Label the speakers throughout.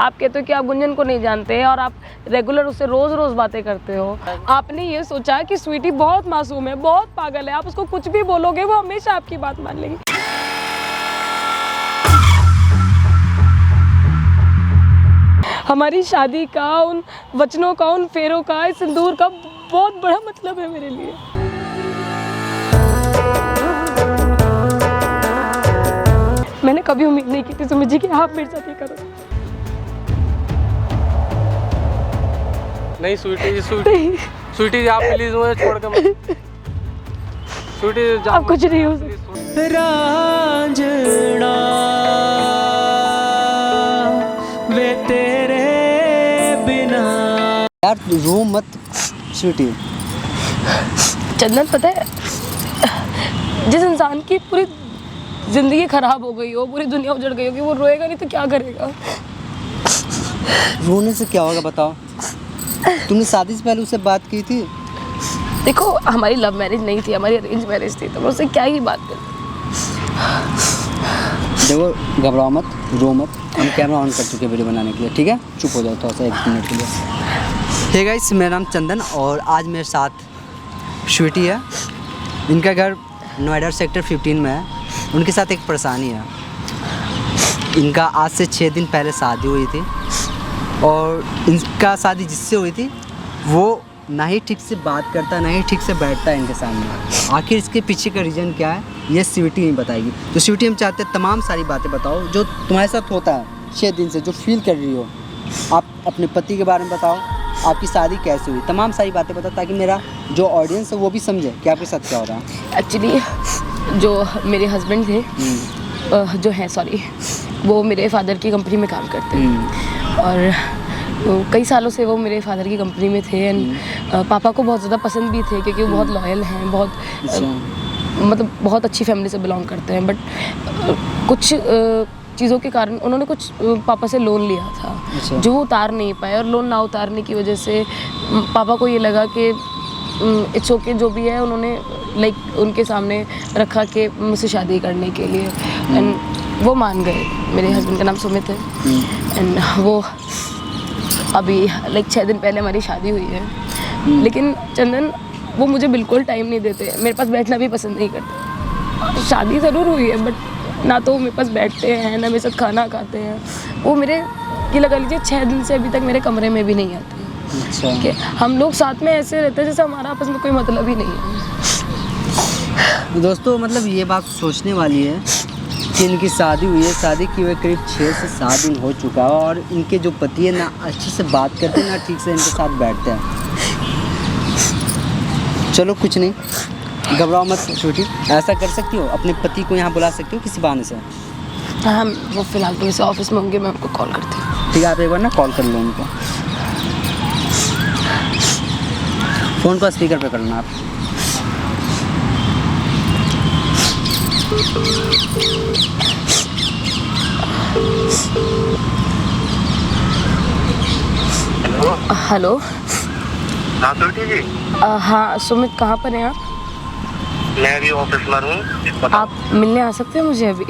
Speaker 1: आप कहते हो कि आप गुंजन को नहीं जानते हैं और आप रेगुलर उससे रोज़ रोज़ बातें करते हो। आपने ये सोचा कि स्वीटी बहुत मासूम है, बहुत पागल है, आप उसको कुछ भी बोलोगे वो हमेशा आपकी बात मान लेगी। हमारी शादी का, उन वचनों का, उन फेरों का, इस सिंदूर का बहुत बड़ा मतलब है मेरे लिए। मैंने कभी उम्मीद नहीं की थी सुमित जी कि आप मेरे साथ ये करो।
Speaker 2: नहीं स्वीटी जी आप प्लीज मुझे छोड़ के मत। स्वीटी जी
Speaker 1: आप कुछ नहीं हो सकते।
Speaker 3: रांझना वे तेरे बिना। यार रो मत स्वीटी।
Speaker 1: चंदन, पता है जिस इंसान की पूरी जिंदगी खराब हो गई हो, पूरी दुनिया उजड़ गई हो, कि वो रोएगा नहीं तो क्या करेगा?
Speaker 3: रोने से क्या होगा बताओ? तुमने शादी से पहले उससे बात की थी?
Speaker 1: देखो, हमारी लव मैरिज नहीं थी, हमारी अरेंज मैरिज थी, तो मैं उससे क्या ही बात करूं।
Speaker 3: देखो घबराओ मत, रो मत। हम कैमरा ऑन कर चुके हैं वीडियो बनाने के लिए, ठीक है? चुप हो जाओ थोड़ा सा 1 मिनट के लिए। हे गाइस, मेरा नाम चंदन और आज मेरे साथ स्वीटी है। इनका घर नोएडा सेक्टर 15 में है। उनके साथ एक परेशानी है। इनका आज से 6 दिन पहले शादी हुई थी और इनका शादी जिससे हुई थी वो ना ही ठीक से बात करता, ना ही ठीक से बैठता है इनके सामने। आखिर इसके पीछे का रीज़न क्या है ये स्वीटी नहीं बताएगी। तो स्वीटी, हम चाहते हैं तमाम सारी बातें बताओ जो तुम्हारे साथ होता है 6 दिन से, जो फील कर रही हो। आप अपने पति के बारे में बताओ, आपकी शादी कैसे हुई, तमाम सारी बातें बताओ ताकि मेरा जो ऑडियंस है वो भी समझे कि आपके साथ क्या हो रहा है।
Speaker 1: एक्चुअली जो मेरे हस्बैंड थे, जो हैं सॉरी, वो मेरे फादर की कंपनी में काम करते हैं और कई सालों से वो मेरे फादर की कंपनी में थे। एंड पापा को बहुत ज़्यादा पसंद भी थे क्योंकि वो बहुत लॉयल हैं, बहुत मतलब बहुत अच्छी फैमिली से बिलोंग करते हैं। बट कुछ चीज़ों के कारण उन्होंने कुछ पापा से लोन लिया था जो वो उतार नहीं पाए, और लोन ना उतारने की वजह से पापा को ये लगा कि इट्स ओके जो भी है, उन्होंने लाइक उनके सामने रखा कि मुझसे शादी करने के लिए। एंड वो मान गए। मेरे हस्बैंड का नाम सुमित है। एंड वो अभी लाइक 6 दिन पहले हमारी शादी हुई है। लेकिन चंदन, वो मुझे बिल्कुल टाइम नहीं देते, मेरे पास बैठना भी पसंद नहीं करते। शादी ज़रूर हुई है बट ना तो वो मेरे पास बैठते हैं, ना मेरे साथ खाना खाते हैं। वो मेरे, ये लगा लीजिए 6 दिन से अभी तक मेरे कमरे में भी नहीं आते।
Speaker 3: अच्छा।
Speaker 1: कि हम लोग साथ में ऐसे रहते हैं जैसे हमारा आपस में कोई मतलब ही नहीं है।
Speaker 3: दोस्तों मतलब ये बात सोचने वाली है कि इनकी शादी हुई है, शादी की हुए करीब 6 से 7 दिन हो चुका है और इनके जो पति है ना अच्छे से बात करते हैं, ना ठीक से इनके साथ बैठते हैं। चलो कुछ नहीं, घबराओ मत छोटी, ऐसा कर सकती हो, अपने पति को यहाँ बुला सकती हो किसी बहाने से।
Speaker 1: हाँ, वो फिलहाल तो वैसे ऑफिस में होंगे, मैं उनको कॉल करती हूँ।
Speaker 3: ठीक है, आप एक बार ना कॉल कर लो उनको। फ़ोन को स्पीकर पे करना आप।
Speaker 1: हेलो।
Speaker 4: हाँ स्वीटी जी।
Speaker 1: हाँ सुमित, कहाँ पर हैं आप?
Speaker 4: मैं अभी ऑफिस में हूँ।
Speaker 1: आप मिलने आ सकते हैं मुझे अभी?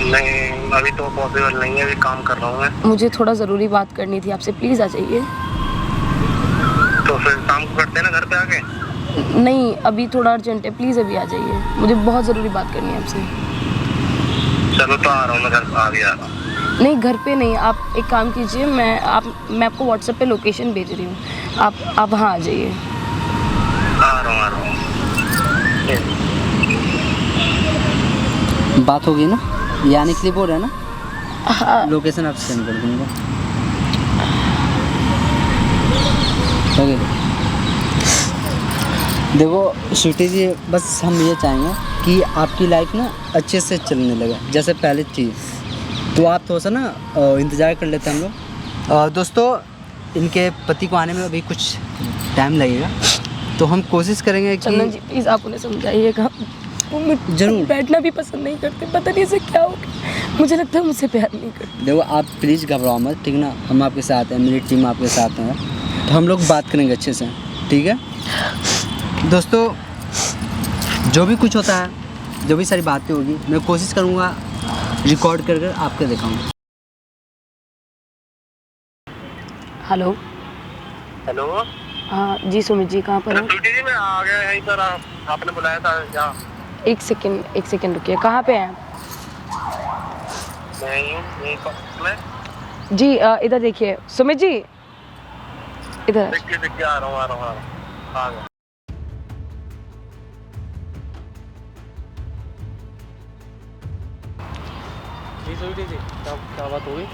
Speaker 4: नहीं, अभी तो पॉसिबल नहीं है, अभी काम कर रहा हूँ मैं।
Speaker 1: मुझे थोड़ा ज़रूरी बात करनी थी आपसे, प्लीज़ आ जाइए।
Speaker 4: तो फिर शाम को करते हैं ना घर पे आके?
Speaker 1: नहीं, अभी थोड़ा अर्जेंट है, प्लीज़ अभी आ जाइए, मुझे बहुत ज़रूरी बात करनी है आपसे।
Speaker 4: चलो तो आ रहा हूँ मैं, घर आ भी आ रहा हूँ।
Speaker 1: नहीं, घर पे नहीं, आप एक काम कीजिए, मैं आपको व्हाट्सएप पे लोकेशन भेज रही हूँ, आप वहाँ आ जाइए।
Speaker 4: आ रहा हूँ।
Speaker 3: बात होगी ना, ये आने के लिए बोल रहे हैं ना?
Speaker 1: हाँ।
Speaker 3: लोकेशन आप सेंड कर दूँगा। ओके। देखो स्वीटी जी, बस हम ये चाहेंगे कि आपकी लाइफ ना अच्छे से चलने लगे जैसे पहले थी, तो आप थोड़ा सा ना इंतज़ार कर लेते हैं हम लोग। दोस्तों, इनके पति को आने में अभी कुछ टाइम लगेगा, तो हम कोशिश करेंगे कि
Speaker 1: चंदन जी प्लीज़ आप उन्हें समझाइएगा, वो
Speaker 3: जरूर
Speaker 1: बैठना भी पसंद नहीं करते, पता नहीं ऐसे क्या हो गया, मुझे लगता है मुझसे प्यार नहीं करते।
Speaker 3: देखो आप प्लीज़ घबराओ मत, ठीक ना? हम आपके साथ हैं, मेरी टीम आपके साथ है, तो हम लोग बात करेंगे अच्छे से, ठीक है? दोस्तों, जो भी कुछ होता है, जो भी सारी बातें होगी, मैं कोशिश करूँगा रिकॉर्ड कर आपको दिखाऊँ।
Speaker 1: हेलो।
Speaker 4: हेलो।
Speaker 1: हाँ जी सुमित जी, कहाँ पर हो?
Speaker 4: स्वीटी जी मैं आ गया यहीं पर, आपने बुलाया था यहाँ।
Speaker 1: एक सेकेंड रुकिए, कहाँ पे हैं आप?
Speaker 4: मैं यहीं पर में
Speaker 1: जी इधर देखिए सुमित जी, इधर।
Speaker 4: देखिए आ रहा हूँ आ गया।
Speaker 2: जी स्वीटी जी, क्या क्या बात हो गई?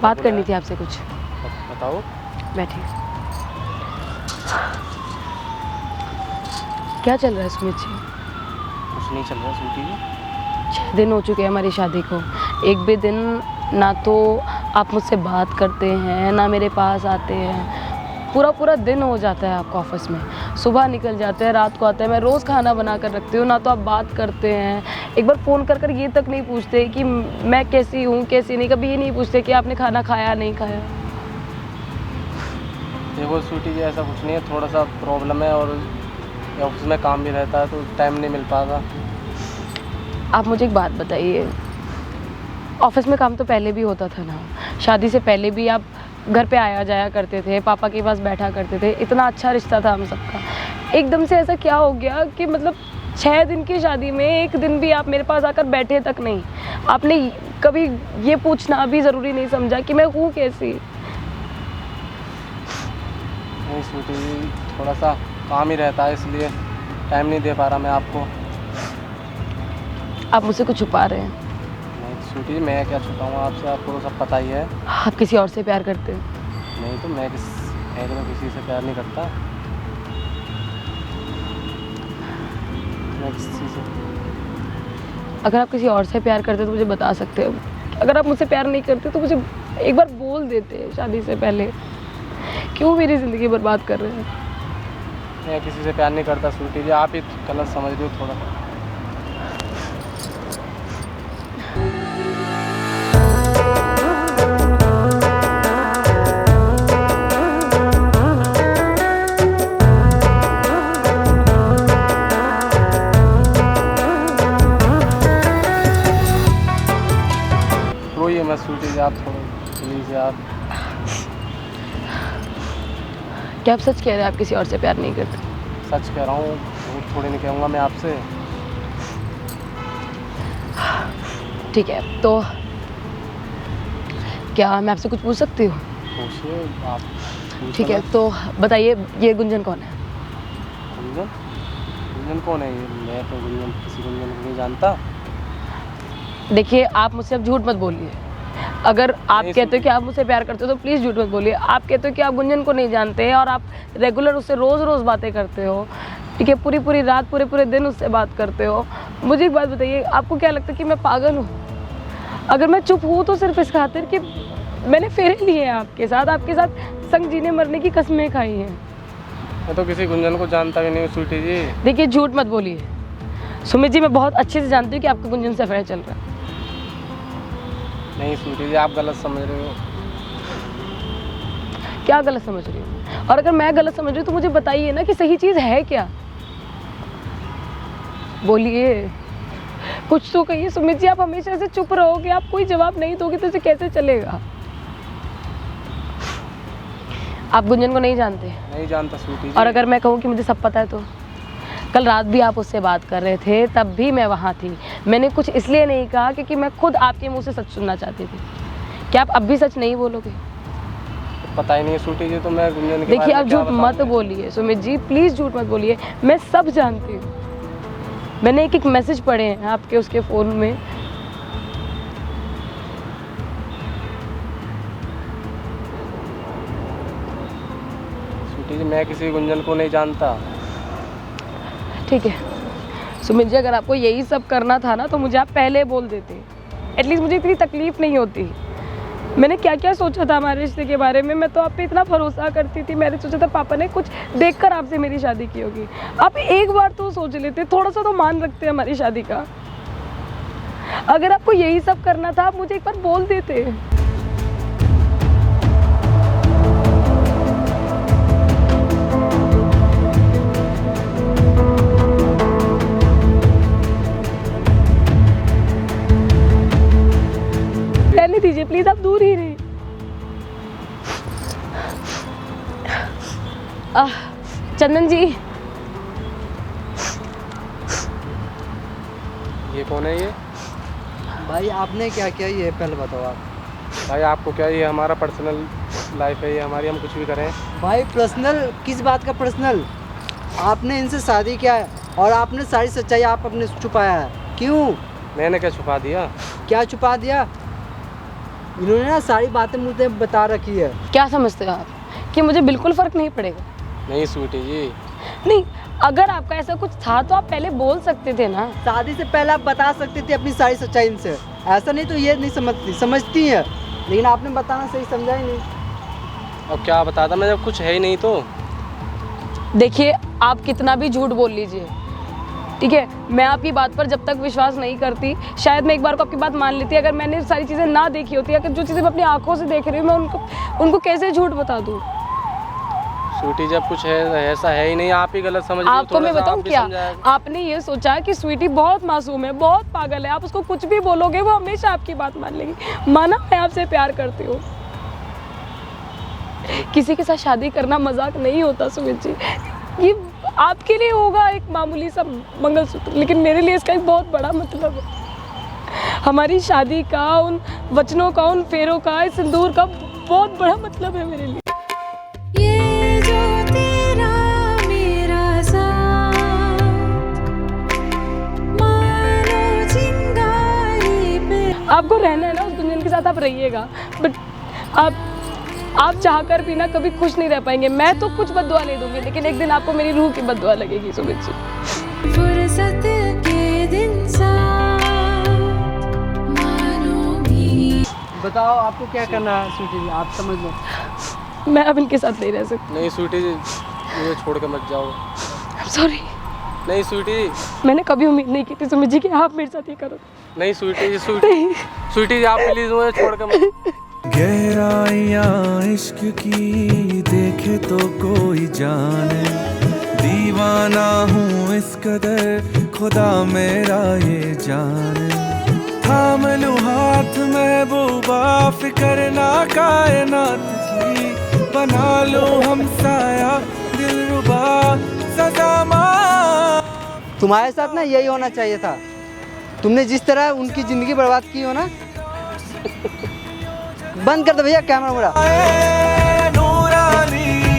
Speaker 1: बात करनी थी आपसे कुछ।
Speaker 2: बताओ।
Speaker 1: बैठिए। क्या चल रहा है सुमित जी?
Speaker 2: कुछ नहीं चल रहा स्वीटी जी।
Speaker 1: 6 दिन हो चुके हैं हमारी शादी को। एक भी दिन ना तो आप मुझसे बात करते हैं, ना मेरे पास आते हैं। पूरा दिन हो जाता है आपको ऑफिस में। सुबह निकल जाते हैं, रात को आते हैं। मैं रोज़ खाना बना कर रखती हूँ, ना तो आप बात करते हैं। एक बार फ़ोन कर ये तक नहीं पूछते कि मैं कैसी हूँ कैसी नहीं। कभी ये नहीं पूछते कि आपने खाना खाया नहीं खाया।
Speaker 2: देखो स्वीटी जी, ऐसा कुछ नहीं है, थोड़ा सा प्रॉब्लम है और ऑफिस में काम भी रहता है तो टाइम नहीं मिल पाता।
Speaker 1: आप मुझे एक बात बताइए, ऑफिस में काम तो पहले भी होता था ना? शादी से पहले भी आप घर पे आया जाया करते थे, पापा के पास बैठा करते थे, इतना अच्छा रिश्ता था हम सबका। एकदम से ऐसा क्या हो गया कि मतलब 6 दिन की शादी में एक दिन भी आप मेरे पास आकर बैठे तक नहीं? आपने कभी ये पूछना भी ज़रूरी नहीं समझा कि मैं हूँ कैसी?
Speaker 2: नहीं स्वीटी जी, थोड़ा सा काम ही रहता है इसलिए टाइम नहीं दे पा रहा मैं आपको।
Speaker 1: आप मुझसे कुछ छुपा रहे हैं।
Speaker 2: नहीं स्वीटी जी, मैं क्या छुपाऊँ आपसे, आपको तो सब पता ही है।
Speaker 1: आप किसी और से प्यार करते हैं?
Speaker 2: नहीं तो मैं तो किसी से प्यार नहीं करता। मैं किसी से
Speaker 1: अगर आप किसी और से प्यार करते तो मुझे बता सकते हो। अगर आप मुझसे प्यार नहीं करते तो मुझे एक बार बोल देते शादी से पहले। क्यों मेरी ज़िंदगी बर्बाद कर रहे हैं?
Speaker 2: मैं किसी से प्यार नहीं करता स्वीटी जी, आप ही गलत समझ रहे हो थोड़ा। रोइए मत स्वीटी जी, आप थोड़ा प्लीज़ यार।
Speaker 1: क्या आप सच कह रहे हैं आप किसी और से प्यार नहीं करते?
Speaker 2: सच कह रहा हूँ, झूठ थोड़ी नहीं कहूँगा मैं आपसे।
Speaker 1: ठीक है, तो क्या मैं आपसे कुछ पूछ सकती हूँ?
Speaker 2: पूछिए आप।
Speaker 1: ठीक है, तो बताइए ये गुंजन कौन है?
Speaker 2: गुंजन? गुंजन कौन है ये? मैं तो किसी गुंजन को नहीं जानता।
Speaker 1: देखिए आप मुझसे अब झूठ मत बोलिए। अगर आप
Speaker 2: नहीं
Speaker 1: कहते हो कि आप मुझसे प्यार करते हो तो प्लीज़ झूठ मत बोलिए। आप कहते हो कि आप गुंजन को नहीं जानते और आप रेगुलर उससे रोज़ बातें करते हो, ठीक है? पूरी रात पूरे दिन उससे बात करते हो। मुझे एक बात बताइए, आपको क्या लगता है कि मैं पागल हूँ? अगर मैं चुप हूँ तो सिर्फ इस खातिर कि मैंने फेरे लिए हैं आपके साथ संग जीने मरने की कस्में खाई हैं।
Speaker 2: मैं तो किसी गुंजन को जानता भी नहीं हूँ स्वीटी जी।
Speaker 1: देखिए झूठ मत बोलिए सुमित जी, मैं बहुत अच्छे से जानती हूँ कि आपका गुंजन से अफेयर चल रहा है।
Speaker 2: नहीं स्वीटी जी, आप गलत समझ रहे हो।
Speaker 1: क्या गलत समझ रही हूँ? और अगर मैं गलत समझ रही हूँ तो मुझे बताइए ना कि सही चीज़ है क्या? बोलिए, कुछ तो कहिए सुमित जी। आप हमेशा ऐसे चुप रहोगे, आप कोई जवाब नहीं दोगे तो इसे कैसे चलेगा? आप गुंजन को नहीं जानते?
Speaker 2: नहीं जानता स्वीटी जी।
Speaker 1: और अगर मैं कहूँ कि मुझे सब पता है तो? कल रात भी आप उससे बात कर रहे थे, तब भी मैं वहाँ थी। मैंने कुछ इसलिए नहीं कहा क्योंकि मैं खुद आपके मुंह से सच सुनना चाहती थी। क्या आप अब भी सच नहीं बोलोगे?
Speaker 2: पता ही नहीं है स्वीटी जी, तो मैं गुंजन के
Speaker 1: देखिए
Speaker 2: बारे में
Speaker 1: आप
Speaker 2: क्या
Speaker 1: झूठ
Speaker 2: बताऊं
Speaker 1: मत
Speaker 2: मैं?
Speaker 1: बोलिए सुमित जी, प्लीज़ झूठ मत बोलिए। मैं सब जानती हूँ। मैंने एक मैसेज पढ़े हैं आपके उसके फ़ोन में।
Speaker 2: स्वीटी जी, मैं किसी गुंजन को नहीं जानता।
Speaker 1: ठीक है सुमित जी, अगर आपको यही सब करना था ना तो मुझे आप पहले बोल देते। एटलीस्ट मुझे इतनी तकलीफ़ नहीं होती। मैंने क्या क्या सोचा था हमारे रिश्ते के बारे में। मैं तो आप पे इतना भरोसा करती थी। मैंने सोचा था पापा ने कुछ देखकर आपसे मेरी शादी की होगी। आप एक बार तो सोच लेते, थोड़ा सा तो मान रखते हमारी शादी का। अगर आपको यही सब करना था आप मुझे एक बार बोल देते। रहने दीजिए प्लीज, आप दूर ही रहिए। चंदन जी,
Speaker 2: ये कौन है ये?
Speaker 3: भाई आपने क्या किया ये पहले बताओ आप।
Speaker 2: भाई आपको क्या, ये हमारा पर्सनल लाइफ है, ये हमारी, हम कुछ भी करें।
Speaker 3: भाई पर्सनल किस बात का पर्सनल? आपने इनसे शादी किया है और आपने सारी सच्चाई आप अपने से छुपाया है, क्यों?
Speaker 2: मैंने क्या छुपा दिया?
Speaker 3: क्या छुपा दिया? इन्होंने ना सारी बातें मुझे बता रखी है।
Speaker 1: क्या समझते हो आप कि मुझे बिल्कुल फ़र्क नहीं पड़ेगा?
Speaker 2: नहीं स्वीटी जी,
Speaker 1: नहीं, अगर आपका ऐसा कुछ था तो आप पहले बोल सकते थे ना।
Speaker 3: शादी से पहले आप बता सकते थे अपनी सारी सच्चाई इनसे, ऐसा नहीं तो ये नहीं समझती है, लेकिन आपने बताना सही समझा ही नहीं।
Speaker 2: अब क्या बताता मैं, जब कुछ है ही नहीं तो।
Speaker 1: देखिए, आप कितना भी झूठ बोल लीजिए, ठीक है, मैं आपकी बात पर जब तक विश्वास नहीं करती, शायद मैं एक बार को आपकी बात मान लेती। अगर मैंने सारी चीज़ें ना देखी होती, अगर जो चीज़ें मैं अपनी आंखों से देख रही हूँ, मैं उनको कैसे झूठ बता दूँ?
Speaker 2: स्वीटी जब कुछ है ऐसा है ही नहीं, आप ही गलत समझ रही हो।
Speaker 1: आपको मैं
Speaker 2: थोड़ा सा
Speaker 1: बताऊं
Speaker 2: आप भी
Speaker 1: क्या,
Speaker 2: समझाया।
Speaker 1: आपने ये सोचा कि स्वीटी बहुत मासूम है, बहुत पागल है, आप उसको कुछ भी बोलोगे वो हमेशा आपकी बात मान लेगी। माना मैं आपसे प्यार करती हूँ, किसी के साथ शादी करना मजाक नहीं होता सुमित जी। ये आपके लिए होगा एक मामूली सा मंगलसूत्र, लेकिन मेरे लिए इसका एक बहुत बड़ा मतलब है। हमारी शादी का, उन वचनों का, उन फेरों का, इस सिंदूर का बहुत बड़ा मतलब है मेरे लिए।
Speaker 5: ये जो तेरा मेरा साथ, मानो चिंगारी पे।
Speaker 1: आपको रहना है ना उस गुंजन के साथ, आप रहिएगा, बट आप चाहकर भी ना कभी खुश नहीं रह पाएंगे। मैं तो कुछ बद्दुआ ले दूंगी, लेकिन एक दिन आपको मेरी रूह की बद्दुआ लगेगी सुमित जी।
Speaker 5: फुर्सत के दिन साथ, मानो भी।
Speaker 3: बताओ आपको क्या करना है स्वीटी जी, आप समझ लो।
Speaker 1: मैं अब इनके साथ नहीं रह सकती।
Speaker 2: नहीं स्वीटी जी, मुझे छोड़ के मत जाओ।
Speaker 1: सॉरी,
Speaker 2: नहीं स्वीटी जी,
Speaker 1: मैंने कभी उम्मीद नहीं की थी सुमित जी कि आप मेरे साथ ये करो।
Speaker 2: नहीं स्वीटी जी, स्वीटी जी आप प्लीज मुझे छोड़ के मत।
Speaker 6: गहराइयाँ इश्क की देखे तो कोई जाने, दीवाना हूँ इस कदर खुदा मेरा ये जाने। थाम लूँ हाथ महबूबा, फिक्र ना कायनात की, बना लूँ हमसाया दिलरुबा सजामा।
Speaker 3: तुम्हारे साथ ना यही होना चाहिए था। तुमने जिस तरह उनकी ज़िंदगी बर्बाद की हो ना। बंद कर दो भैया कैमरा मेरा।